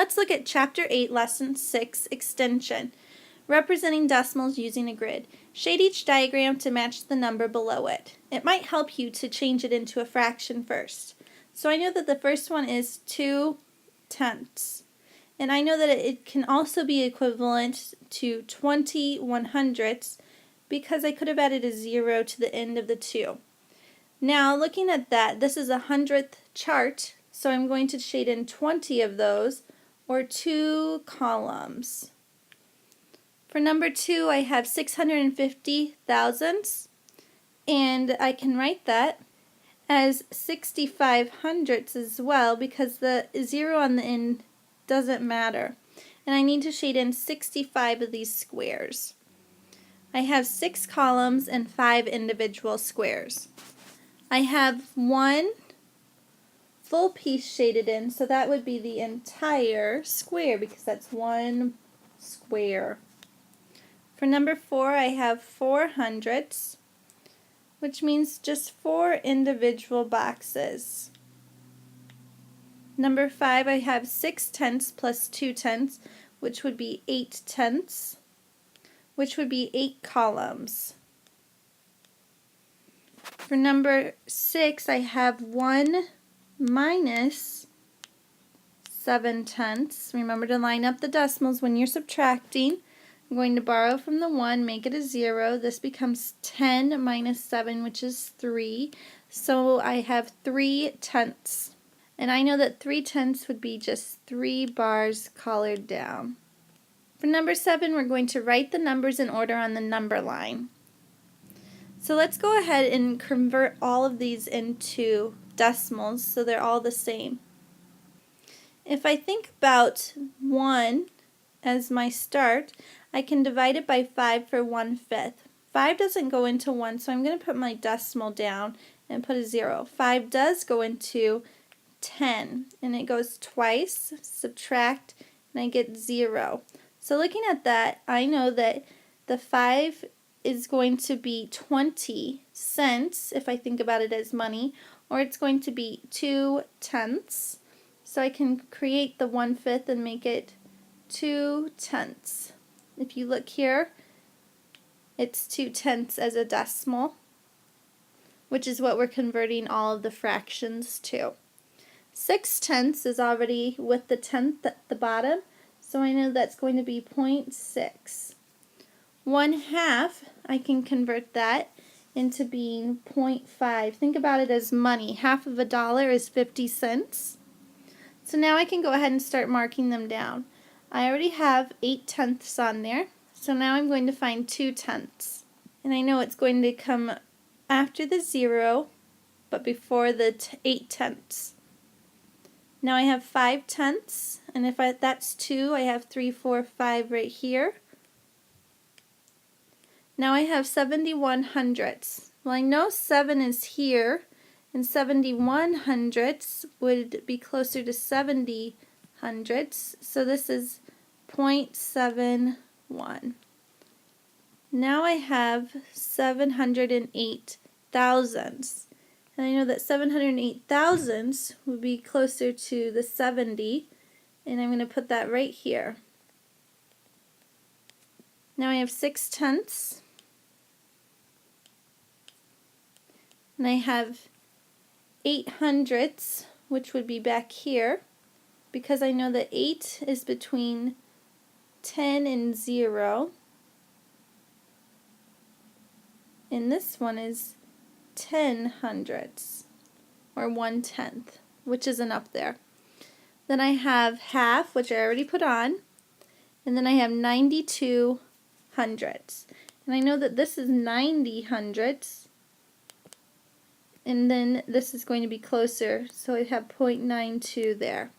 Let's look at Chapter 8, Lesson 6, Extension, representing decimals using a grid. Shade each diagram to match the number below it. It might help you to change it into a fraction first. So I know that the first one is 2/10. And I know that it can also be equivalent to 20/100 because I could have added a 0 to the end of the 2. Now looking at that, this is a 100th chart, so I'm going to shade in 20 of those, or 2 columns. For number 2, I have 650 thousandths, and I can write that as 65 hundredths as well because the 0 on the end doesn't matter. And I need to shade in 65 of these squares. I have 6 columns and 5 individual squares. I have 1 full piece shaded in, so that would be the entire square because that's 1 square. For number 4, I have 4 hundredths, which means just 4 individual boxes. Number 5, I have 6/10 plus 2/10, which would be 8/10, which would be 8 columns. For number 6, I have 1 minus 7/10. Remember to line up the decimals when you're subtracting. I'm going to borrow from the 1, make it a 0. This becomes 10 minus 7, which is 3. So I have 3/10. And I know that 3/10 would be just 3 bars colored down. For number 7, we're going to write the numbers in order on the number line. So let's go ahead and convert all of these into decimals so they're all the same. If I think about 1 as my start, I can divide it by 5 for 1/5. 5 doesn't go into 1, so I'm going to put my decimal down and put a 0. 5 does go into 10, and it goes twice, subtract, and I get 0. So looking at that, I know that the 5 is going to be 20 cents, if I think about it as money, or it's going to be 2/10. So I can create the 1/5 and make it 2/10. If you look here, it's 2/10 as a decimal, which is what we're converting all of the fractions to. 6/10 is already with the 10th at the bottom, so I know that's going to be 0.6. 1/2, I can convert that into being 0.5. Think about it as money. Half of $1 is 50 cents. So now I can go ahead and start marking them down. I already have 8/10 on there, so now I'm going to find 2/10. And I know it's going to come after the 0, but before the 8/10. Now I have 5/10, and if that's 2, I have 3, 4, 5 right here. Now I have 71 hundredths. Well, I know 7 is here, and 71 hundredths would be closer to 70 hundredths, so this is 0.71. Now I have 708 thousandths. And I know that 708 thousandths would be closer to the 70, and I'm going to put that right here. Now I have 6/10, and I have 8 hundredths, which would be back here, because I know that 8 is between 10 and 0, and this one is 10 hundredths, or 1/10, which isn't up there. Then I have half, which I already put on, and then I have 92 hundredths. And I know that this is 90 hundredths, and then this is going to be closer, so I have 0.92 there.